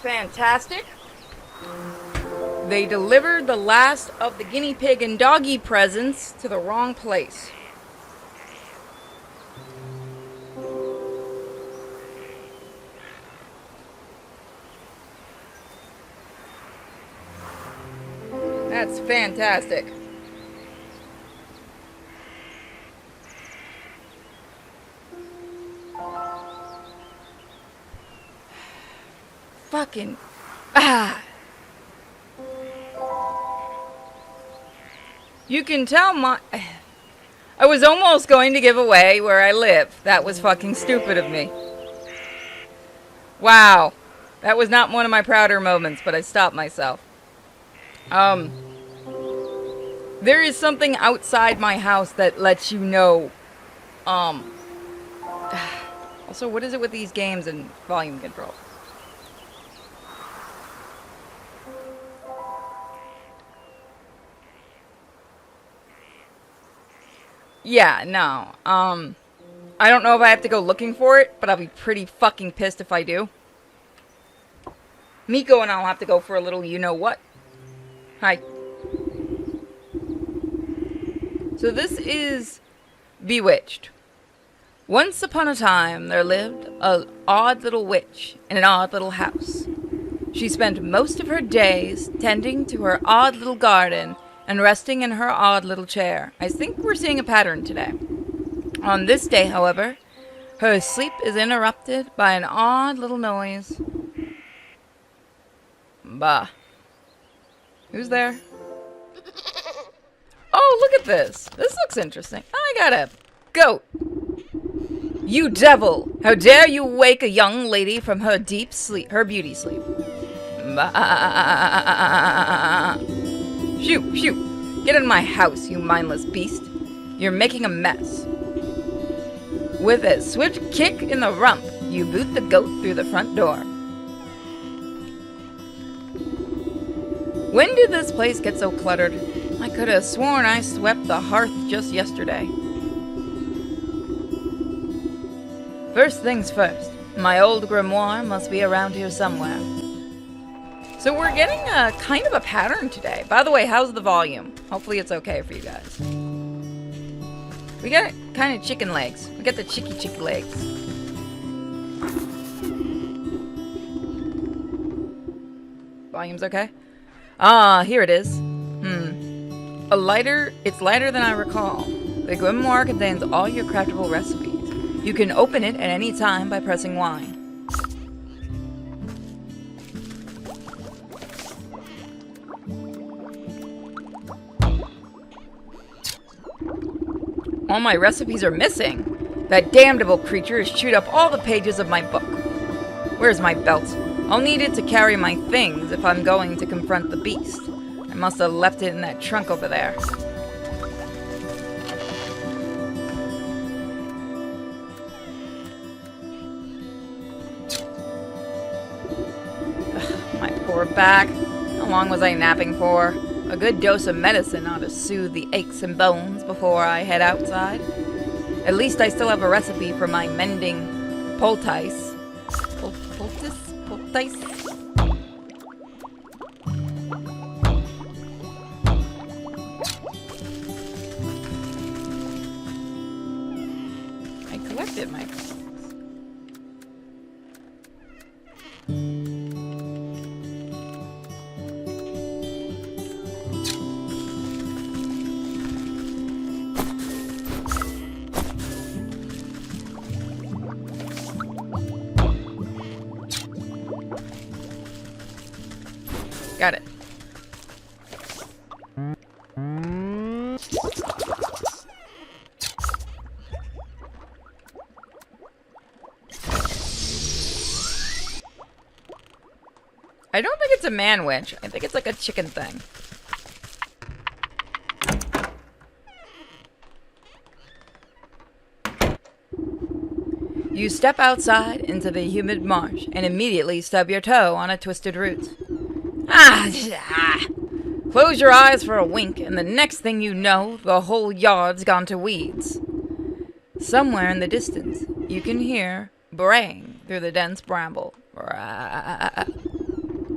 fantastic. They delivered the last of the guinea pig and doggy presents to the wrong place. That's fantastic. Fucking... You can tell I was almost going to give away where I live. That was fucking stupid of me. Wow. That was not one of my prouder moments, but I stopped myself. There is something outside my house that lets you know, also, what is it with these games and volume control? Yeah, no, I don't know if I have to go looking for it, but I'll be pretty fucking pissed if I do. Miko and I'll have to go for a little you-know-what. Hi. So this is Bewitched. Once upon a time, there lived an odd little witch in an odd little house. She spent most of her days tending to her odd little garden and resting in her odd little chair. I think we're seeing a pattern today. On this day, however, her sleep is interrupted by an odd little noise. Bah. Who's there? Oh, look at this. This looks interesting. I got a goat. You devil! How dare you wake a young lady from her deep sleep, her beauty sleep. Bah. Shoo, shoo. Get in my house, you mindless beast. You're making a mess. With a swift kick in the rump, you boot the goat through the front door. When did this place get so cluttered? I could have sworn I swept the hearth just yesterday. First things first, my old grimoire must be around here somewhere. So we're getting a kind of a pattern today. By the way, how's the volume? Hopefully it's okay for you guys. We got kind of chicken legs. We got the chicky legs. Volume's okay? Ah, here it is. It's lighter than I recall. The grimoire contains all your craftable recipes. You can open it at any time by pressing Y. All my recipes are missing. That damnable creature has chewed up all the pages of my book. Where's my belt? I'll need it to carry my things if I'm going to confront the beast. I must have left it in that trunk over there. Ugh, my poor back. How long was I napping for? A good dose of medicine ought to soothe the aches and bones before I head outside. At least I still have a recipe for my mending poultice. Poultice? I collected my things. Got it. I don't think it's a man witch. I think it's like a chicken thing. You step outside into the humid marsh and immediately stub your toe on a twisted root. Close your eyes for a wink, and the next thing you know, the whole yard's gone to weeds. Somewhere in the distance, you can hear braying through the dense bramble.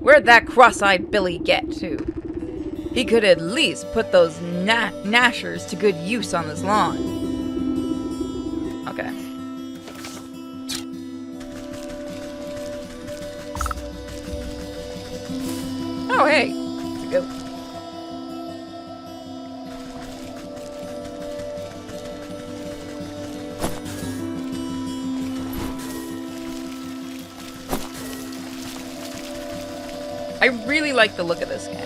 Where'd that cross-eyed Billy get to? He could at least put those gnashers to good use on this lawn. Okay. Oh, hey. It's a goat. I really like the look of this game.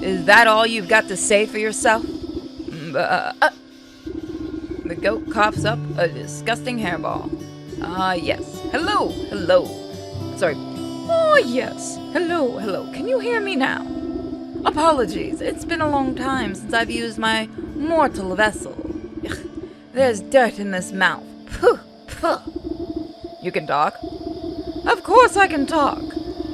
Is that all you've got to say for yourself? The goat coughs up a disgusting hairball. Yes. Hello, hello. Sorry. Oh, yes. Hello, hello. Can you hear me now? Apologies. It's been a long time since I've used my mortal vessel. Ugh, there's dirt in this mouth. Pooh, pooh. You can talk? Of course I can talk.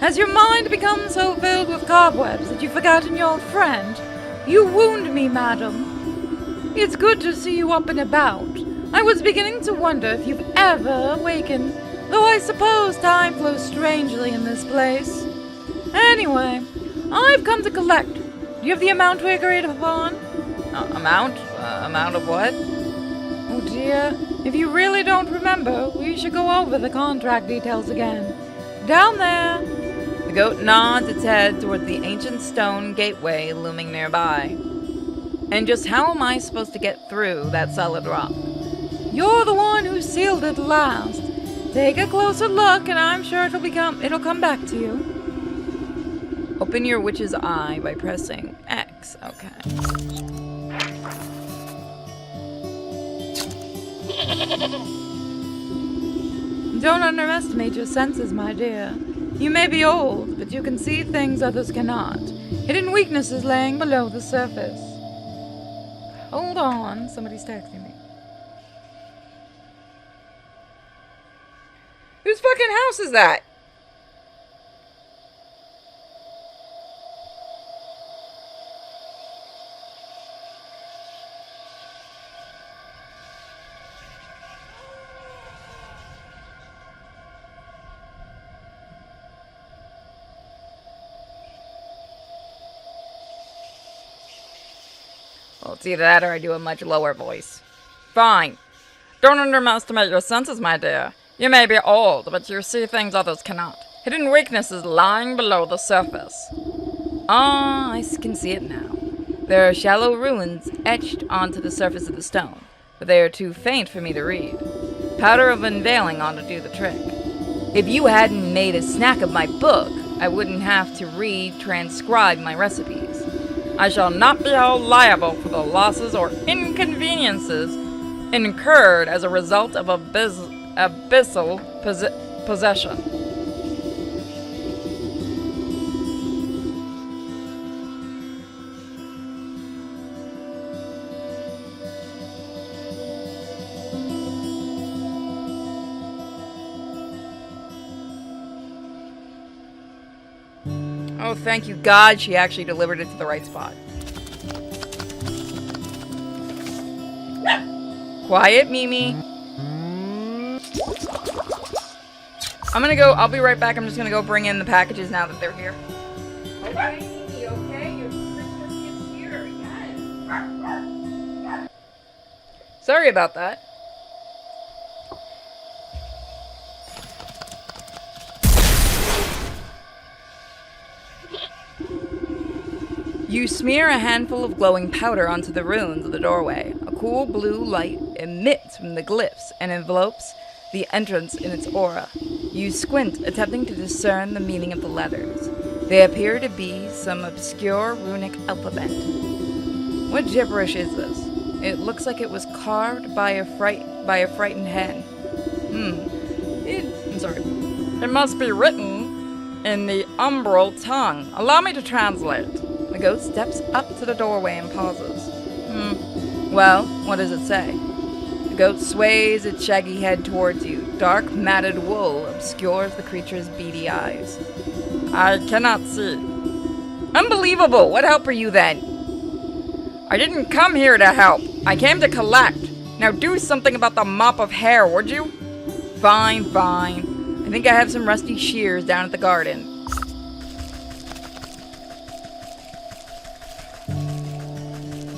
Has your mind become so filled with cobwebs that you've forgotten your old friend? You wound me, madam. It's good to see you up and about. I was beginning to wonder if you've ever awakened, though I suppose time flows strangely in this place. Anyway, I've come to collect. Do you have the amount we agreed upon? Amount? Amount of what? Oh dear, if you really don't remember, we should go over the contract details again. Down there. The goat nods its head toward the ancient stone gateway looming nearby. And just how am I supposed to get through that solid rock? You're the one who sealed it last. Take a closer look, and I'm sure it'll come back to you. Open your witch's eye by pressing X. Okay. Don't underestimate your senses, my dear. You may be old, but you can see things others cannot. Hidden weaknesses laying below the surface. Hold on, somebody's texting me. Whose fucking house is that? Well, it's either that or I do a much lower voice. Fine. Don't underestimate your senses, my dear. You may be old, but you see things others cannot. Hidden weaknesses lying below the surface. Ah, I can see it now. There are shallow ruins etched onto the surface of the stone, but they are too faint for me to read. Powder of unveiling ought to do the trick. If you hadn't made a snack of my book, I wouldn't have to transcribe my recipes. I shall not be held liable for the losses or inconveniences incurred as a result of abyssal possession. Oh, thank you, God, she actually delivered it to the right spot. Quiet, Mimi. I'll be right back. I'm just gonna go bring in the packages now that they're here. Okay, Mimi, okay? Your Christmas is here, yes. Sorry about that. You smear a handful of glowing powder onto the ruins of the doorway. A cool blue light emits from the glyphs and envelopes the entrance in its aura. You squint, attempting to discern the meaning of the letters. They appear to be some obscure runic alphabet. What gibberish is this? It looks like it was carved by a frightened hen. It must be written in the umbral tongue. Allow me to translate. The goat steps up to the doorway and pauses. Well, what does it say? The goat sways its shaggy head towards you. Dark, matted wool obscures the creature's beady eyes. I cannot see. Unbelievable! What help are you then? I didn't come here to help. I came to collect. Now do something about the mop of hair, would you? Fine, fine. I think I have some rusty shears down at the garden.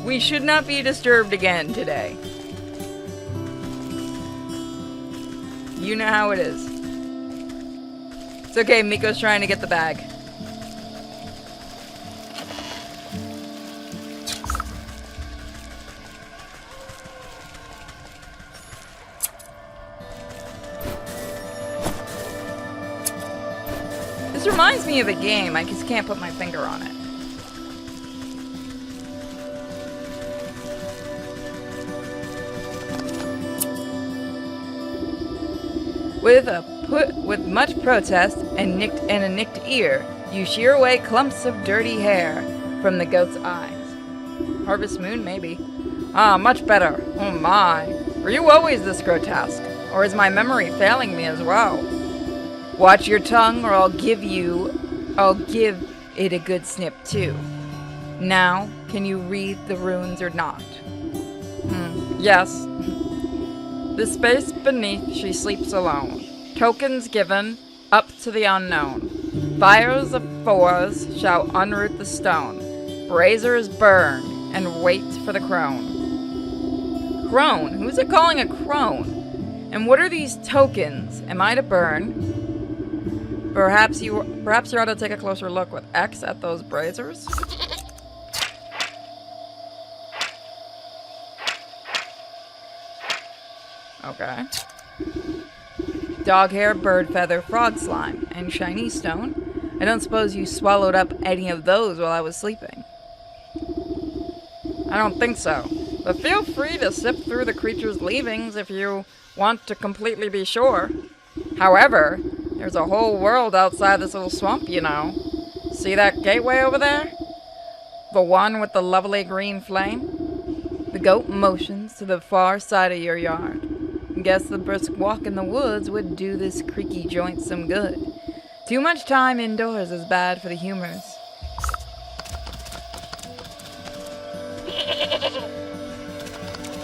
We should not be disturbed again today. You know how it is. It's okay, Miko's trying to get the bag. This reminds me of a game. I just can't put my finger on it. With much protest and a nicked ear, you shear away clumps of dirty hair from the goat's eyes. Harvest Moon, maybe. Ah, much better. Oh my. Were you always this grotesque? Or is my memory failing me as well? Watch your tongue, or I'll give it a good snip too. Now, can you read the runes or not? Yes. The space beneath she sleeps alone. Tokens given, up to the unknown. Fires of fours shall unroot the stone. Braziers burn, and wait for the crone. Crone? Who's it calling a crone? And what are these tokens? Am I to burn? Perhaps you ought to take a closer look with X at those braziers? Okay. Dog hair, bird feather, frog slime, and shiny stone. I don't suppose you swallowed up any of those while I was sleeping. I don't think so. But feel free to sift through the creature's leavings if you want to completely be sure. However, there's a whole world outside this little swamp, you know. See that gateway over there? The one with the lovely green flame? The goat motions to the far side of your yard. Guess the brisk walk in the woods would do this creaky joint some good. Too much time indoors is bad for the humors.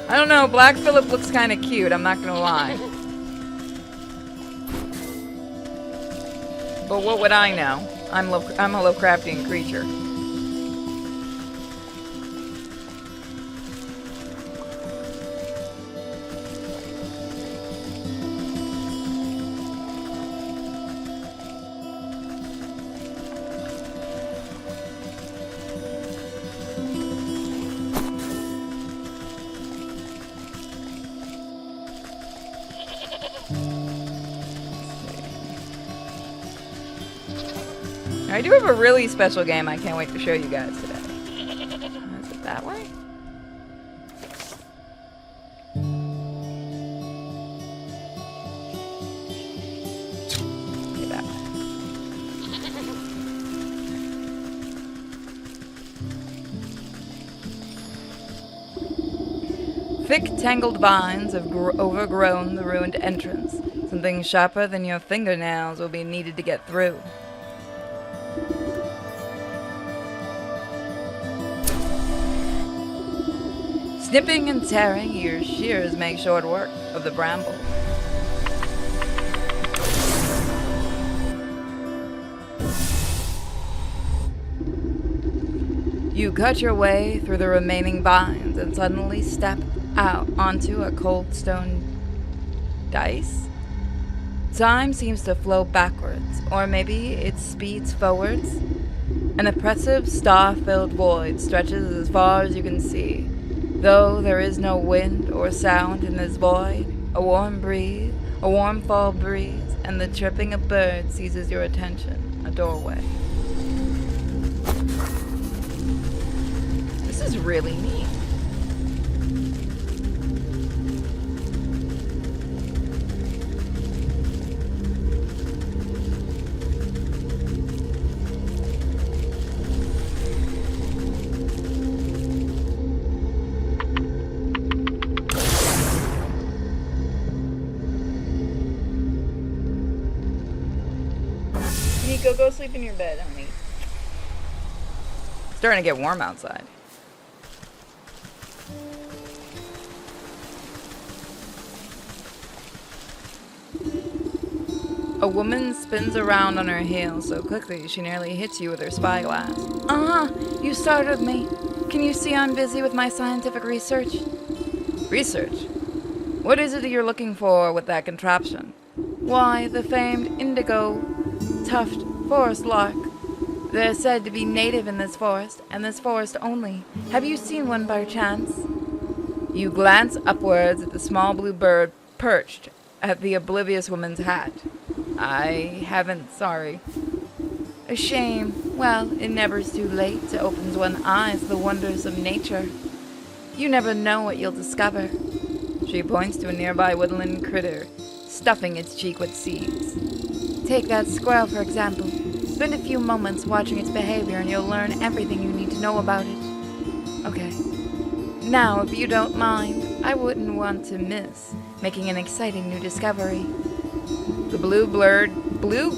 I don't know, Black Phillip looks kind of cute, I'm not gonna lie. But what would I know? I'm a Lovecraftian creature. I do have a really special game I can't wait to show you guys today. Is it that way? Okay, that way. Thick, tangled vines have overgrown the ruined entrance. Something sharper than your fingernails will be needed to get through. Snipping and tearing, your shears make short work of the bramble. You cut your way through the remaining vines and suddenly step out onto a cold stone dais. Time seems to flow backwards, or maybe it speeds forwards. An oppressive, star-filled void stretches as far as you can see. Though there is no wind or sound in this void, a warm fall breeze, and the chirping of birds seizes your attention, a doorway. This is really neat. Go sleep in your bed, honey. Starting to get warm outside. A woman spins around on her heels so quickly she nearly hits you with her spyglass. You startled me. Can you see I'm busy with my scientific research? Research? What is it you're looking for with that contraption? Why, the famed indigo tuft forest lark. They're said to be native in this forest, and this forest only. Have you seen one by chance? You glance upwards at the small blue bird perched at the oblivious woman's hat. I haven't, sorry. A shame. Well, it never's too late to open one's eyes to the wonders of nature. You never know what you'll discover. She points to a nearby woodland critter, stuffing its cheek with seeds. Take that squirrel, for example. Spend a few moments watching its behavior and you'll learn everything you need to know about it. Okay. Now, if you don't mind, I wouldn't want to miss making an exciting new discovery. The blue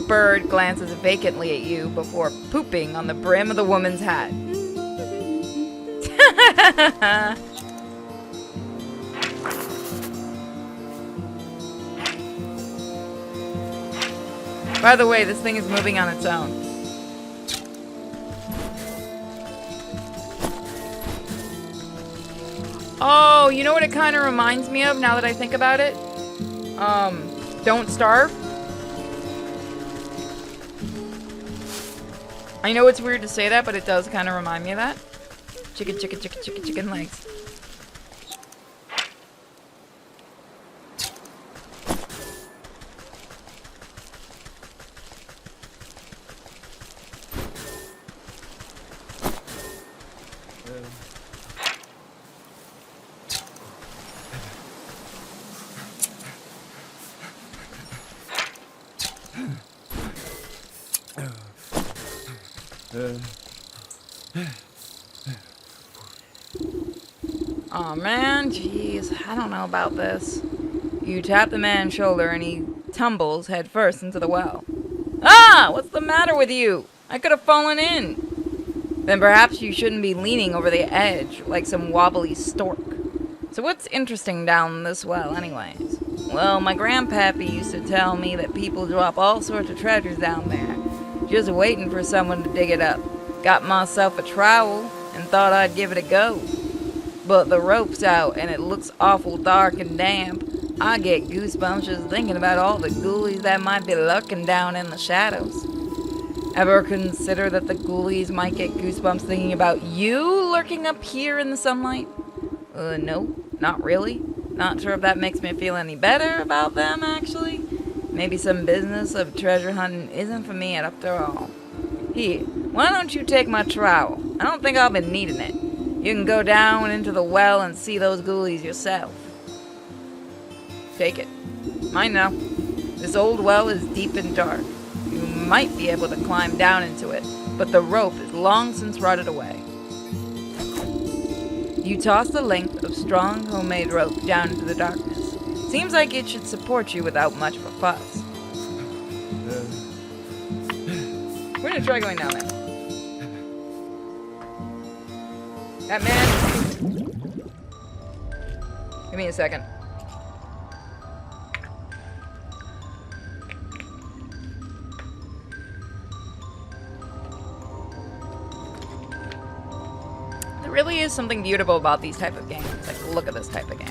bird glances vacantly at you before pooping on the brim of the woman's hat. By the way, this thing is moving on its own. Oh, you know what it kind of reminds me of now that I think about it? Don't Starve. I know it's weird to say that, but it does kind of remind me of that. Chicken, chicken, chicken, chicken, chicken legs. Oh man, jeez, I don't know about this. You tap the man's shoulder and he tumbles headfirst into the well. Ah! What's the matter with you? I could have fallen in. Then perhaps you shouldn't be leaning over the edge like some wobbly stork. So what's interesting down this well anyways? Well, my grandpappy used to tell me that people drop all sorts of treasures down there, just waiting for someone to dig it up. Got myself a trowel and thought I'd give it a go. But the rope's out and it looks awful dark and damp. I get goosebumps just thinking about all the ghoulies that might be lurking down in the shadows. Ever consider that the ghoulies might get goosebumps thinking about you lurking up here in the sunlight? No, not really. Not sure if that makes me feel any better about them, actually. Maybe some business of treasure hunting isn't for me after all. Here, why don't you take my trowel? I don't think I'll be needing it. You can go down into the well and see those ghoulies yourself. Take it. Mind now, this old well is deep and dark. You might be able to climb down into it, but the rope is long since rotted away. You toss the length of strong homemade rope down into the darkness. Seems like it should support you without much of a fuss. We're gonna try going down there. That man. Give me a second. There really is something beautiful about these type of games. Like, look at this type of game.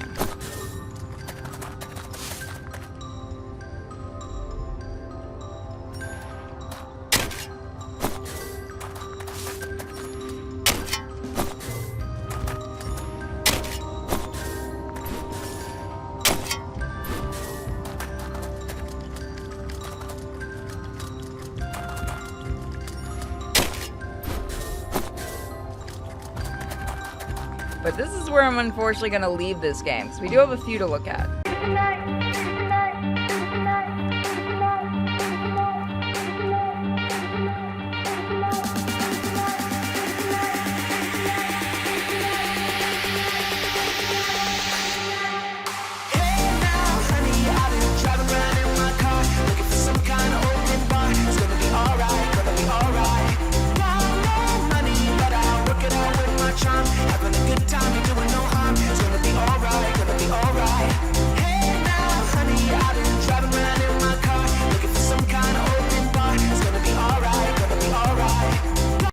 But this is where I'm unfortunately going to leave this game, because we do have a few to look at.